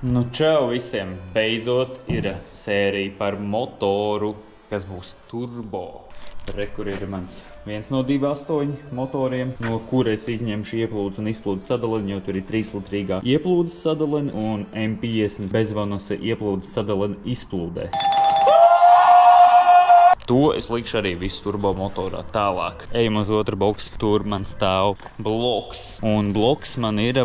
Nu čau visiem! Beidzot ir sērija par motoru, kas būs turbo. Rekur ir mans viens no 2.8 motoriem, no kura es izņemšu ieplūdes un izplūdes sadalini, jo tur ir 3-litrīgā ieplūdes sadalini un M50 bezvanas ieplūdes sadalini izplūdē. To es likšu arī visu turbo motorā tālāk. Ejam uz otru boksu, tur man stāv bloks. Un bloks man ir,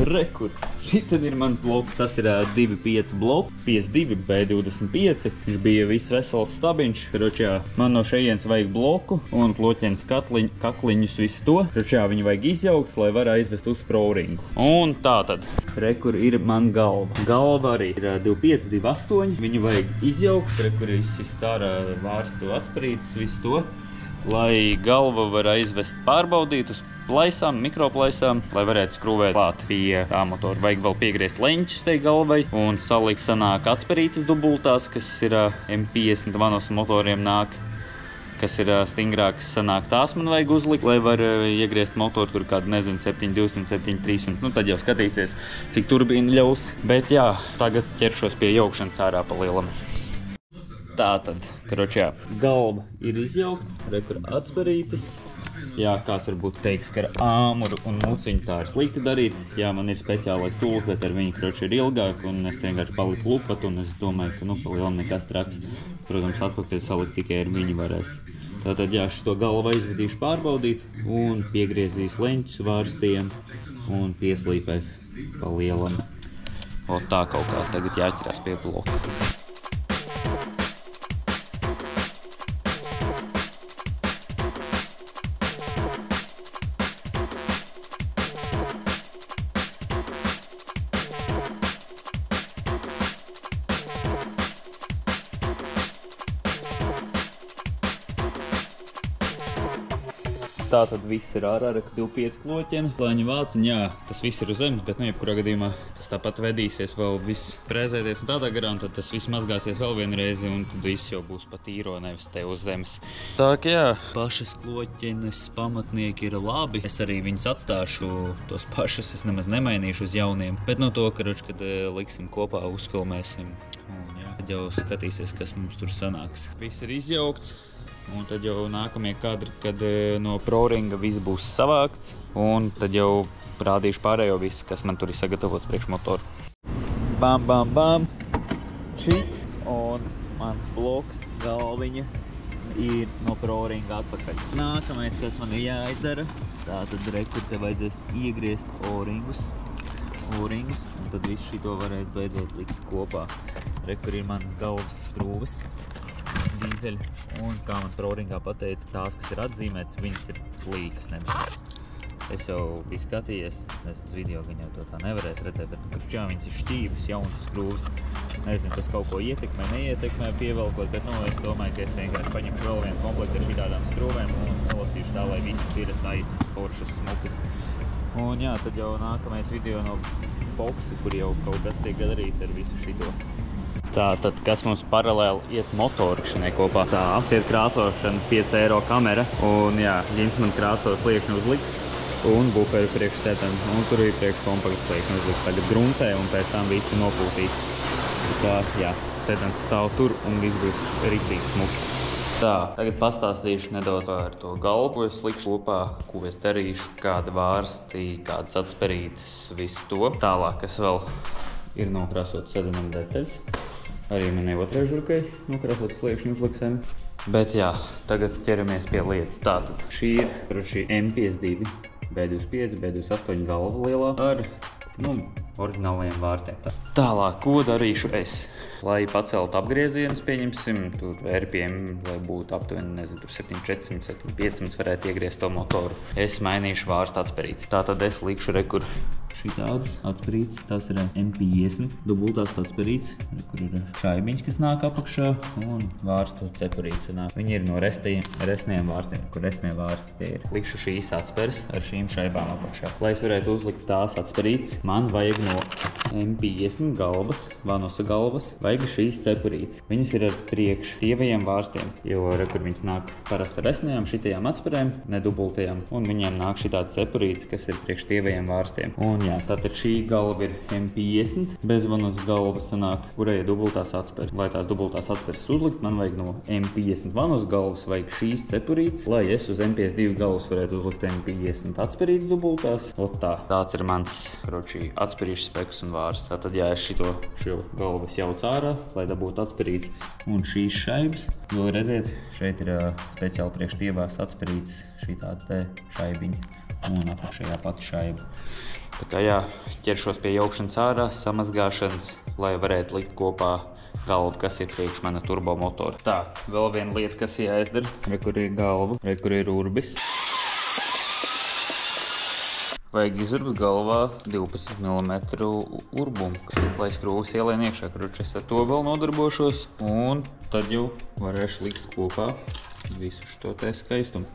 rekur. Šitad ir mans bloks, tas ir 2.5 bloks, 52 B25. Viņš bija viss vesels stabiņš. Ročā, man no šejienes vajag bloku un kloķens kakliņus visu to. Ročā, viņu vajag izjaukt, lai var aizvest uz proringu. Un tā tad, rekur ir man galva. Galva arī ir 2.5, 2.8. Viņu vajag izjaukt, rekur ir izsist ārā vārstu atsparītas, visu to, lai galva var aizvest pārbaudīt uz plaisām, mikroplaisām, lai varētu skrūvēt klāt pie tā motora. Vajag vēl piegriezt leņķus tai galvai un salikt sanāk atsparītas dubultās, kas ir M50 vanos motoriem nāk, kas ir stingrākas, sanāk tās man vajag uzlikt, lai var iegriezt motoru tur kādu, nezinu, 7.200, 7.300. Nu, tad jau skatīsies, cik turbīna ļaus. Bet jā, tagad ķeršos pie jaukšanas ārā pa lielam. Tātad, karočā, galva ir izjaukta, rekur atsparītas. Jā, kāds varbūt teiks, ka ar āmuru un muciņu tā ir slikti darīt. Jā, man ir speciālais tūls, bet ar viņu karoči ir ilgāk, un es vienkārši paliku lupat, un es domāju, ka, pa lielam nekas traks. Protams, atpakaļ salikt tikai ar viņu varēs. Tātad, jā, šo galvu aizvedīšu pārbaudīt, un piegriezīs leņķus vārstiem, un pieslīpēs pa lielam. O, tā kaut kā tagad jāķerās pie bloka. Tātad viss ir ārā, 2.5 kloķeni, plāņu vāc, un jā, tas viss ir uz zemes, bet, jebkurā gadījumā tas tāpat vedīsies vēl viss prezēties un tādā garā, un tad tas viss mazgāsies vēl vienreizi, un tad viss jau būs pa tīro, nevis te uz zemes. Tā kā jā, pašas kloķenes pamatnieki ir labi. Es arī viņus atstāšu, tos pašus, es nemaz nemainīšu uz jauniem, bet no to, karoč, kad liksim kopā, uzfilmēsim, un jā, tad jau skatīsies, kas mums tur sanāks. Viss ir izjaukts. Un tad jau nākamie kadri, kad no proringa viss būs savākts, un tad jau rādīšu pārējo visu, kas man tur ir sagatavots priekš motoru. Bam, bam, bam, čik, un mans bloks, galviņa, ir no proringa atpakaļ. Nākamais, kas man ir jāizdara, tātad rekur te vajadzēs iegriezt O-ringus, un tad visu šito varēs beidzot likt kopā. Rekur ir manas galvas skrūves. Dīzeļi, un kā man proringā pateica, tās, kas ir atzīmētas, viņas ir plīkas nevis. Es jau biju skatījies, uz video gan jau to tā nevarēs redzēt, bet kuršķā viņas ir šķības, jaunas skrūves. Nezinu, tas kaut ko ietekmē, neietekmē pievelkot, bet es domāju, ka es vienkārši paņemšu vēl vienu komplektu ar šitādām skrūvēm un salasīšu tā, lai viss ir taisnas, foršas, smukas. Un jā, tad jau nākamais video no boksa, kur jau kaut kas tiek darīts ar visu šito. Tātad, kas mums paralēli iet motorikšanai kopā. Tā apsiet krāsošana, 5 eiro kamera, un jā, Ģins man krāsos liekšņu uzliks, un buferu priekš setam, un tur ir priekš kompakts liekšņu uzliks. Tagad gruntē, un pēc tam visu nopūtīs. Tā, jā, setams stāv tur, un viss būs riktīgi smuki. Tā, tagad pastāstīšu nedaudz par to galvu, ko es likšu kopā, ko es darīšu, kāda vārsti, kādas atsperītes, visu to. Tālāk, kas vēl ir nokrāsots sedanam detaļas. Arī manai otrai žurkai nokrāsotas liekšņu uzliksēm. Bet jā, tagad ķeramies pie lietas. Tātad, šī ir M52, B25, B28 galva lielā ar, oriģinālajiem vārstiem. Tālāk, ko darīšu es? Lai paceltu apgriezienus, pieņemsim, tur RPM, lai būtu aptuveni, nezinu, tur 7.400, 7.500 varētu iegriezt to motoru. Es mainīšu vārstu atsperītes. Tātad es likšu rekur šitādas atsperītes, tas ir M50, dubultās atsperītes, kur ir šaibiņš, kas nāk apakšā, un vārstu cepurītes nāk. Viņi ir no resniem vārstiem, kur resnie vārsti tie ir. Likšu šīs atsperes ar šīm šaibām apakšā. Lai es varētu uzlikt tās atsperītes, man vajag no M50 galvas, vanosa galvas, vajag šīs cepurītes. Viņas ir ar priekš tievajiem vārstiem, jo rekur viņas nāk parasti resnējām, šitajām atsperēm, nedubultajām, un viņiem nāk šitāda cepurītes, kas ir priekš tievajiem vārstiem. Un jā, Jā, tātad šī galva ir M50. Bezvanas galva sanāk, kurai ir dubultās atspēres. Lai tās dubultās atspēres uzlikt, man vajag no M50 vanas galvas vajag šīs cepurītes, lai es uz M52 galvas varētu uzlikt M50 atspērītes dubultās. Tā. Tāds ir mans, atspērīšu speks un vārs. Tātad, ja es šo galvu jaucu ārā, lai dabūtu atspērītes un šīs šaibas, vēl redzēt, šeit ir speciāli priekš tievās atspērītes šī tāda te šaibiņa. Un apakšējā pati šaiba. Tā kā jā, ķeršos pie jaukšanas ārā, samazgāšanas, lai varētu likt kopā galvu, kas ir priekš mana turbomotora. Tā, vēl viena lieta, kas jāizdara. Re, kur ir galva, re, kur ir urbis. Vajag izurbt galvā 12 mm urbumu, lai skrūvis ielien iekšā, es ar to vēl nodarbošos. Un tad jau varēšu likt kopā visu šo te skaistumu.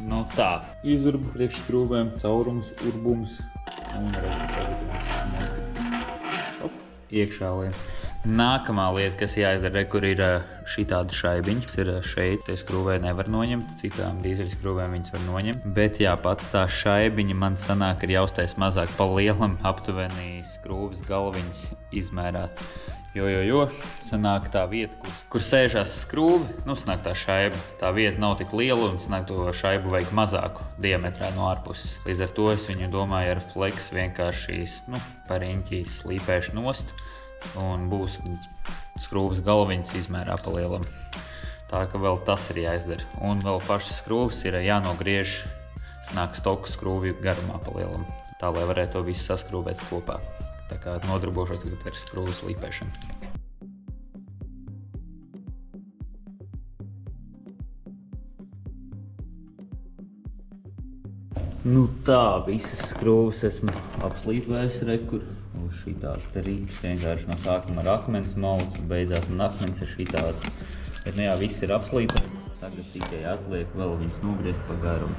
Nu tā, izurbu priekš skrūvēm, caurums, urbums un iekšā lien. Nākamā lieta, kas jāizdara, kur ir šī tāda šaibiņa, kas ir šeit, te skrūvē nevar noņemt, citām dīzeļu skrūvēm viņas var noņemt. Bet jā, pats tā šaibiņa man sanāk ir jāuztais mazāk pa lielam, aptuveni skrūves galviņas izmērā. Jo, sanāk tā vieta, kur sēžās skrūve, sanāk tā šaiba. Tā vieta nav tik liela un sanāk to šaibu vajag mazāku diametrā no ārpuses. Līdz ar to es viņu domāju ar flex vienkārši par riņķī slīpēšu nost un būs skrūves galviņas izmērā pa lielam. Tā ka vēl tas ir jāizdara. Un vēl pašas skrūves ir jānogriež, sanāk stoku skrūvju garumā pa lielam. Tā, lai varētu to visu saskrūvēt kopā. Tā kā nodarbošos tagad ar skrūves līpēšanu. Nu tā, visas skrūves esmu apslīpējis rekur. Un šī tāda te rīps vienkārši no sākuma ar akmens mauc un beidzās un akmens ir šī tāda. Bet jā, viss ir apslīpējis. Tagad tikai atliek vēl viņas nogriezt pa garumu.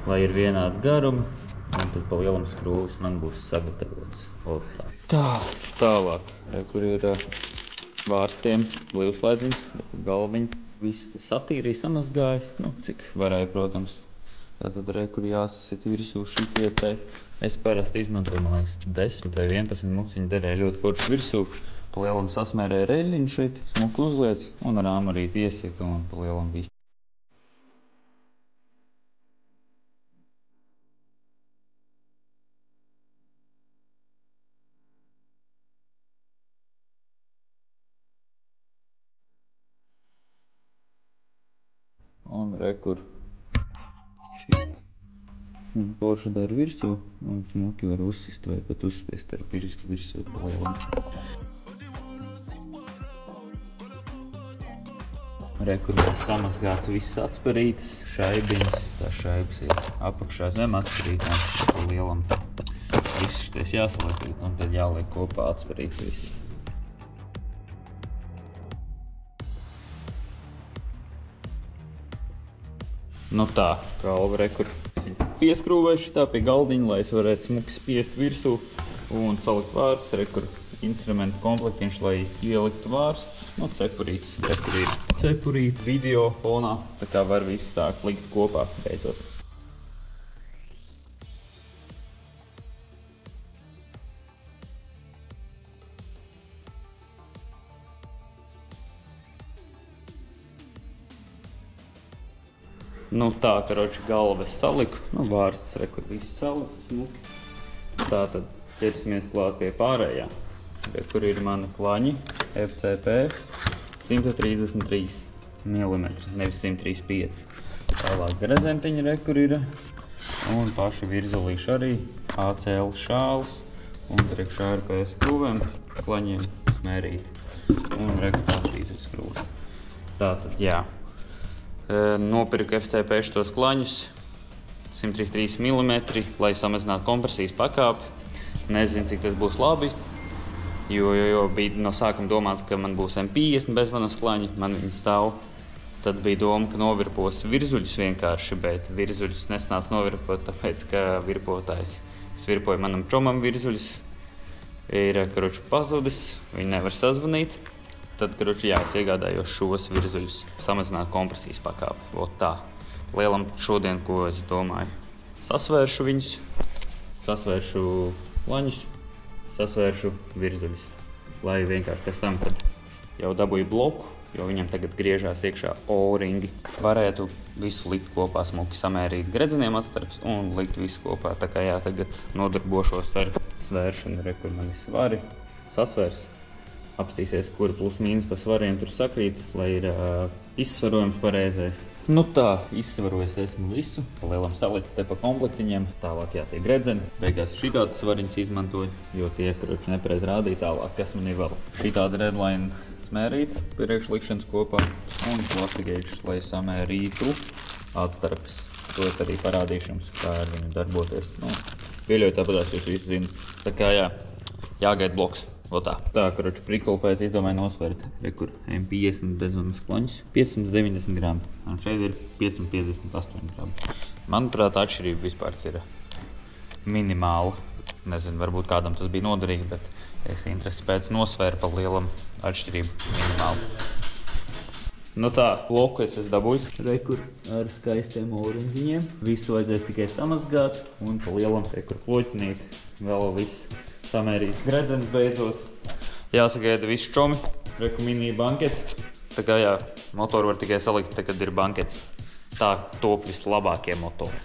Lai ir vienāda garuma. Un tad pa lielam skrūvis man būs sagatavots. Tā, tālāk, kur ir vārstiem, blīvslēdziņas, galviņi. Viss satīrīja, samazgāja, cik varēja, protams. Tātad, kur jāsasit virsū šitie te. Es parasti izmantoju, man liekas, 10 vai 11 muciņu derēju ļoti forši virsū. Pa lielam sasmērēju reļiņu šeit, smuku uzliec un ar āmarīti iesika un pa lielam visu. Un kur šī porša dara virsū, un smuki var uzsist vai pat uzspiest ar pirkstu virsū pa lielam. Kur mēs samazgāts visas atspērītes, šaibiņas, tā šaibas ir apakšā zem atspērītām pa lielam. Viss šitais jāsaliekīt, un tad jāliek kopā atspērītes viss. Nu tā, galva kur pieskrūvēju šitā pie galdiņa, lai es varētu smuki spiest virsū un salikt vārstus. Kur instrumentu komplektiņš, lai ieliktu vārstus, cepurītes. Kur ir cepurītes video fonā, tā kā var visu sākt likt kopā beidzot. Nu tā, galva es saliku, vārstus, kur viss salikts smuki. Tā tad ķersimies klāt pie pārējā, kur ir mani klaņi FCP 133 mm, nevis 135. Tālāk grezentiņi, kur ir, un paši virzulīši arī, ACL šāls, un priekšā ar PS skrūvēm, klaņiem smērīti, un tās dīzeļu skrūves. Tātad, jā. Nopirku FCP šitos klaņus 133 mm, lai samazinātu kompresijas pakāpi. Nezinu, cik tas būs labi, jo bija no sākuma domāts, ka man būs M50 bezvanas klaņi, man viņi stāv. Tad bija doma, ka novirpos virzuļus vienkārši, bet virzuļus nesnāca novirpot, tāpēc, ka virpotājs Svirpoju manam čomam virzuļus. Ir, karoči, pazudis, viņi nevar sazvanīt. Tad, karoči, jā, es iegādājos šos virzuļus. Samazināt kompresijas pakāpi. Vot tā. Lielam šodien, ko es domāju. Sasvēršu viņus, sasvēršu laņus, sasvēršu virzuļus. Lai vienkārši pēc tam, kad jau dabūju bloku, jo viņam tagad griežās iekšā O-ringi, varētu visu likt kopā smuki, samērīt gredzeniem atstarps un likt visu kopā. Tā kā jā, tagad nodarbošos ar svēršanu, re, kur mani svari sasvērs. Apstīsies, kuri plus mīnus pa svariem tur sakrīt, lai ir izsvarojums pareizais. Nu tā, izsvarojis esmu visu, pa lielam salicis te pa komplektiņiem, tālāk jā, tie gredzeni. Beigās šitādas svariņas izmantoju, jo tie, karoči, nepareiz rādīja tālāk, kas man ir vēl. Šitāda redline smērīt priekšlikšanas kopā un plastigējušas, lai samērītu atstarpes. To es arī parādīšu jums, kā ar viņu darboties. Nu, pieļauju tāpatās, jūs visi zinat. Tā kā jā, jāgaida bloks. Tā, karoči, prikolu pēc izdomāju nosvērt. Rekur M50 bezvanas kloņus, 590 gramu. Un šeit ir 558 gramu. Manuprāt, atšķirība vispār ir minimāla. Nezinu, varbūt kādam tas bija noderīgi, bet es interesi pēc nosvēru pa lielam atšķirību minimālu. Nu tā, bloku es esmu dabūjis. Rekur ar skaistiem oranziņiem. Visu vajadzēs tikai samazgāt un pa lielam rekur kloķinīt. Vēl viss. Samērīs gredzenes beidzot. Jāsagaida visu čomi. Reku mini bankets. Tā kā jā, motoru var tikai salikt, kad ir bankets. Tā top vislabākie motori.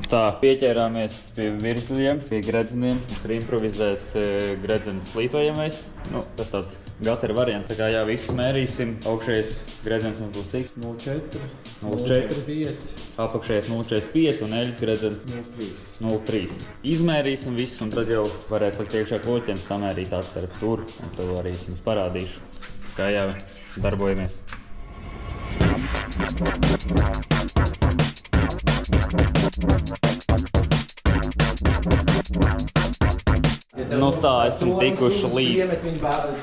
Tā, pieķērāmies pie virzuļiem, pie gredzeniem. Mums ir improvizēts gredzenes slītojamais. Nu, tas tāds gatari variants. Tā kā jā, visu mērīsim. Augšējais gredzens mums būs cik? 0,4. 0,45. Apakšējais 0,45 un eļas gredzens 0,3. Izmērīsim visu un tad jau varēs likt iekšā kloķiem, samērīt atstarp tur. Un to arī es jums parādīšu. Kā jā, darbojamies. Nu tā, esam tikuši līdz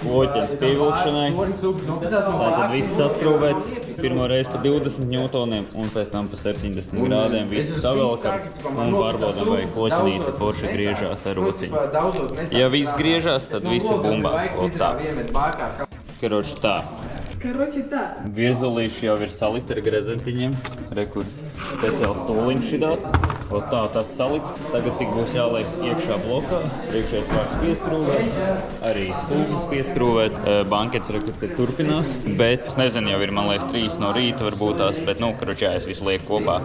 kloķens pievilkšanai. Tātad viss saskrūvēts pirmo reizi pa 20 ņūtoniem un pēc tam pa 70 grādiem. Visu savelkam un pārbaudam, vai kloķenīte forši griežās ar rociņu. Ja viss griežās, tad visi bumbās. O tā. Karoči tā. Virzulīši jau ir salikti ar grezentiņiem. Rekur speciāls stūliņš šitāds. O tā, tas salikts. Tagad tik būs jāliek iekšā blokā. Priekšējais vārds pieskrūvēts. Arī stūlis pieskrūvēts. Bankets rekur te turpinās. Bet, es nezinu, jau ir, man liekas, 3 no rīta varbūt tās. Bet, nu, karoči, jā, es visu lieku kopā.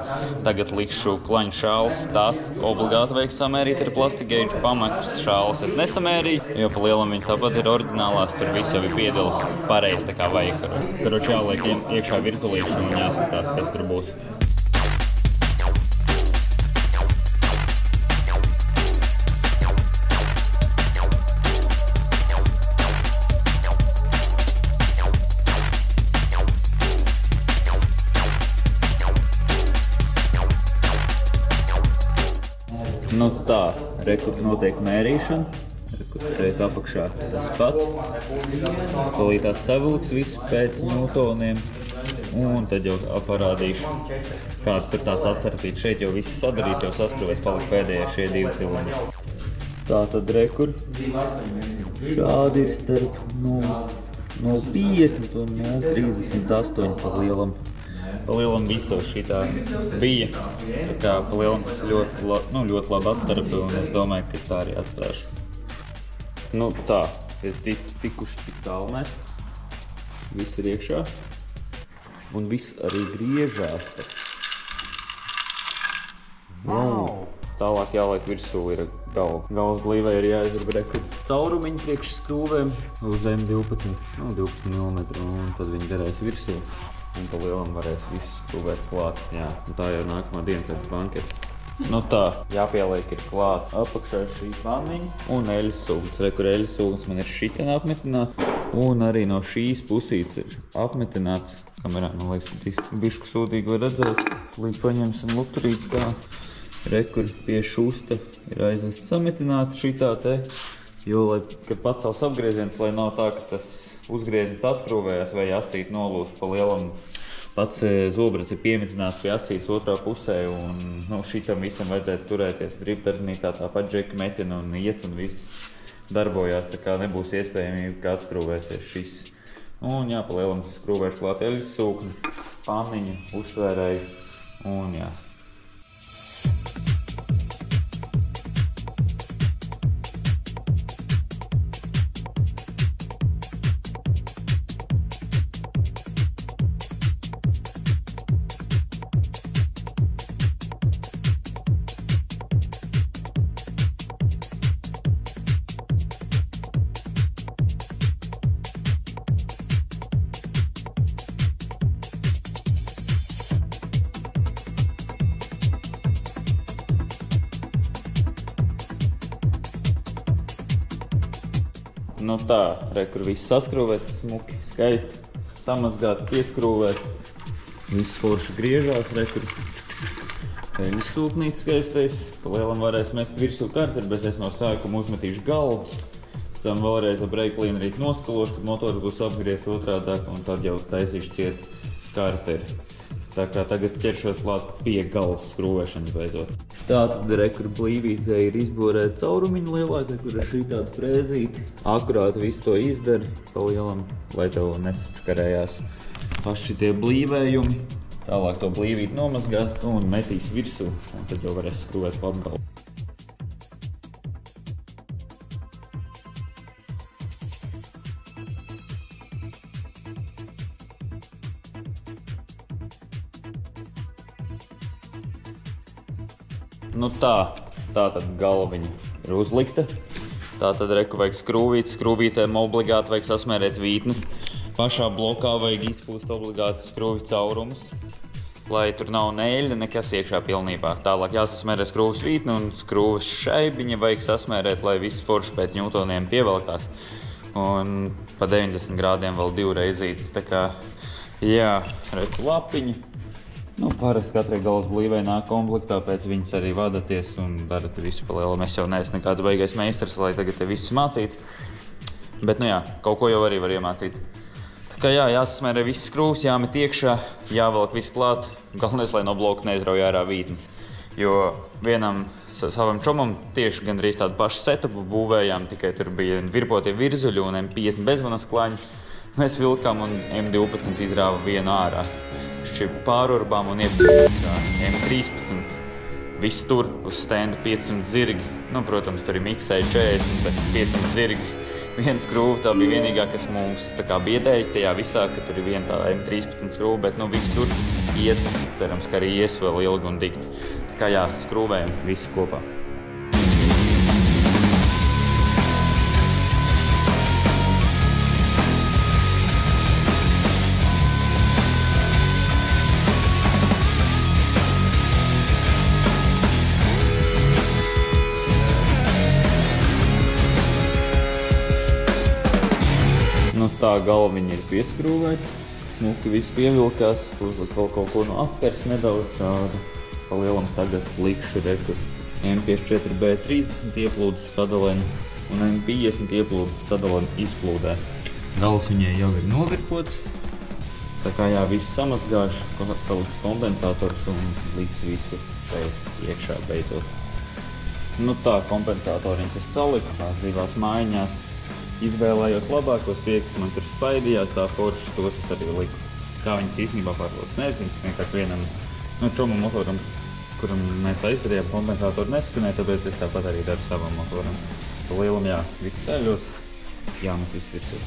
Tagad likšu klaņu šāls. Tās obligāti vajag samērīt ar plastigējušu. Pamakas šāls es nesamērīju, jo pa lielam viņi tāpat ir oriģinālās. Tur viss jau ir piedalis pareizi, tā kā vajag. Karoči jāliek iekšā virzulīšu un jāskatās, kas tur būs. Nu tā, rekur notiek mērīšana. Šeit apakšā tas pats. Kolītās savilks visu pēc ņūtoniem. Un tad jau parādīšu, kāds tur tās atsarpīt. Šeit jau viss sadarīts, jau saskrūvēts, palika pēdējie šie 2 cilindri. Tā tad rekur. Šādi ir starp 0,50 un 0,38 pa lielam. Pa lielam visos šitā bija. Tā kā pa lielam tas ļoti labi atstarpi un es domāju, ka es tā arī atstāšu. Nu tā, ir tikuši tik tālu mēs. Viss ir iekšā. Un viss arī griežās. Wow! Tālāk jāliek virsū ir galva. Galvas blīvai ir jāizrab rekur caurumiņu priekš skrūvēm uz M12, 12 mm, un tad viņi derēs virsū. Un pa lielam varēs visu skrūvēt klāt. Jā, un tā jau nākamā diena pēc banketa. Nu tā, jāpieliek ir klāt apakšā šī panniņa un eļas sūgums. Rekur eļas sūgums man ir šitien apmetināts. Un arī no šīs pusītes ir apmetināts. Kamerā, man liekas, bišku sūdīgi var redzēt. Līdz paņemsim lukturīti tā. Rekur pie šusta ir aizvests sametināts šitā te. Jo, kad pacels apgrieziens, lai nav tā, ka tas uzgrieziens atskrūvējās vai asīt nolūst pa lielam Pats zobrats ir piemitināts pie asītes otrā pusē, un šitam visam vajadzētu turēties drifdarbnīcā, tāpat džeki metina un iet, un viss darbojās, tā kā nebūs iespējamība, kā atskrūvēsies šis. Un jā, pa lielam skrūvēšu klāt eļas sūkni, panniņu, uztvērēju, un jā. Nu tā, kur viss saskrūvēts, smuki, skaisti, samazgāts, pieskrūvēts. Viss forši griežās, kur eļas sūknīts skaistais. Pa lielam varēs mest virsū karteri, bet es no sākuma uzmetīšu galvu. Tam vēlreiz ar breiklīnerīti noskalošu, kad motors būs apgriezts otrādāk, un tad jau taisīšu ciet karteri. Tā kā tagad ķeršos klāt pie galvas skrūvēšanas beidzot. Tātad kur blīvītē ir izborēta caurumiņa lielāka, kur ir šī tāda frēzīte. Akurāti visu to izdara pa lielam, lai tev nesačkarējās paši tie blīvējumi. Tālāk to blīvīti nomazgās un metīs virsū, un tad jau varēs skrūvēt klāt galvu. Nu tātad galviņa ir uzlikta. Tātad reku vajag skrūvīt, skrūvītēm obligāti vajag sasmērēt vītnes. Pašā blokā vajag izpūst obligāti skrūvju caurumus, lai tur nav neļa, nekas iekšā pilnībā. Tālāk jāsasmērē skrūvas vītne un skrūvas šaibiņa vajag sasmērēt, lai viss forši pēc ņūtoniem pievelkās. Un pa 90 grādiem vēl divreizītes, tā kā, jā, reku lapiņa. Nu, parasti katrai galvas blīvei nāk komplektā, pēc viņas arī vadaties un darat visu pa lielam. Es jau neesmu nekāds baigais meistars, lai tagad te visu mācītu. Bet, nu jā, kaut ko jau arī var iemācīt. Tā kā jā, jāsasmērē viss skrūvs, jāmet iekšā, jāvelk viss klāt. Galvenais, lai no bloka neizrauj ārā vītnes. Jo vienam savam čomam tieši gandrīz tādu pašu setupu būvējām, tikai tur bija virpotie virzuļi un M50 bezvanas klaņi. Mēs vilkām un M12 izrāva vienu ārā. Pārurbām un M13. Viss tur uz stenda 500 zirgi. Nu, protams, tur ir miksēji 40, bet 500 zirgi. Viena skrūva, tā bija vienīgā, kas mums tā kā biedēja tajā visā, ka tur ir viena tā M13 skrūva, bet nu viss tur iet. Cerams, ka arī ies vēl ilgi un dikti. Tā kā jā, skrūvējam visi kopā. Tā galviņa ir pieskrūvēta, smuki viss pievilkās, uzlikt vēl kaut ko no apkars nedaudz. Pa lielam tagad likšu rekur M54B30 ieplūdes sadaleni un M50 ieplūdes sadaleni izplūdē. Gals viņai jau ir novirpots, tā kā jā, viss samazgāšu, saliks kompensators un liks visu šeit iekšā beidzot. Nu tā, kompensatoriņus es saliku tās divās mājiņās. Izvēlējos labākos piekas, man tur spaidījās, tā forši, tos es arī liku. Kā viņas īstenībā pārlūdz, nezinu, vienkārši vienam čomu motoram, kuram mēs tā izdarījām, kompensātoru neskanēja, tāpēc es tāpat arī daru savam motoram. Pa lielam jā, viss ceļos, jāmet viss virsū.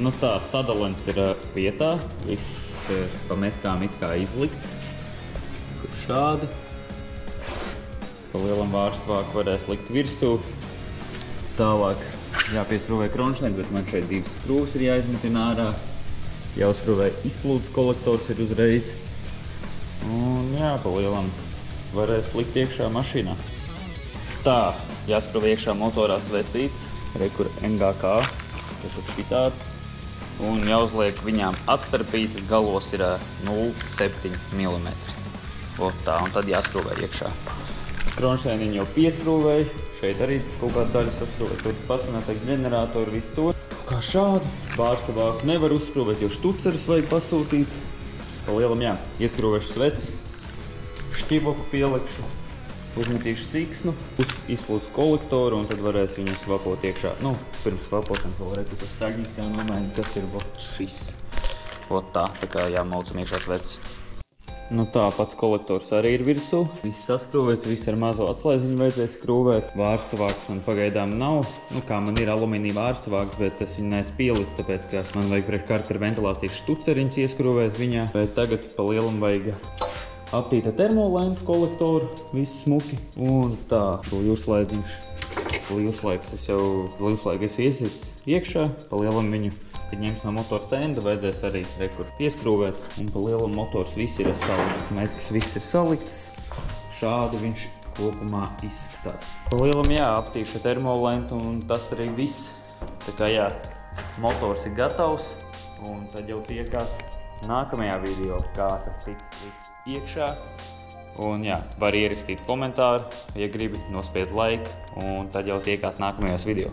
Nu tā, sadalens ir vietā, viss pa metkām it kā izlikts. Kur šādi. Pa lielam vārstvāku varēs likt virsū. Tālāk jāpieskrūvē kronšnieki, bet man šeit divas skrūvas ir jāizmetina ārā. Jāuzskrūvē izplūdes kolektors ir uzreiz. Un jā, pa lielam varēs likt iekšā mašīnā. Tā, jāskrūvē iekšā motorā svecītes, rekur NGK, tur šitāds. Un jāuzliek viņām atstarpītes, galos ir 0,7 mm. Tā, un tad jāskrūvē iekšā. Kronšēniņu jau pieskrūvēju, šeit arī kaut kāda daļa saskrūvēs, tur pasmanātais ģeneratoru, visu to. Kā šādu vārstavāku nevar uzskrūvēt, jo štuceris vajag pasūtīt. Pa lielam jā, ieskrūvēšu sveces, šķivoku pielikšu, uzmetīšu siksnu, izplūdes kolektoru un tad varēs viņu svapot iekšā. Nu, pirms svapošanas vēl reku tas saļņas jau nomaini, kas ir šis. Tā kā jāmaucam iekšā sveces. Nu tā, pats kolektors arī ir virsū. Viss saskrūvēts, viss ar mazo atslēdziņu vajadzēs skrūvēt. Vārstavāks man pagaidām nav. Nu kā man ir alumīnija vārstavāks, bet es viņu neesmu pielicis, tāpēc, ka man vajag priekš karta ar ventilācijas štuceriņus ieskrūvēt viņā. Bet tagad pa lielam vajag aptīta termolentu kolektoru, viss smuki. Un tā, līvslēdziņš. Līvslēgs es iesicis iekšā, pa lielam viņu. Kad ņems no motora stenda, vajadzēs arī rekur pieskrūvēt. Un pa lielam motors viss ir salikts. Metkas viss ir salikts. Šādi viņš kopumā izskatās. Pa lielam jā, aptīšu termolentu un tas arī viss. Tā kā jā, motors ir gatavs. Un tad jau tiekās nākamajā video, kā tas tiks iekšā. Un jā, var ierakstīt komentāru, ja gribi, nospied like. Un tad jau tiekās nākamajos video.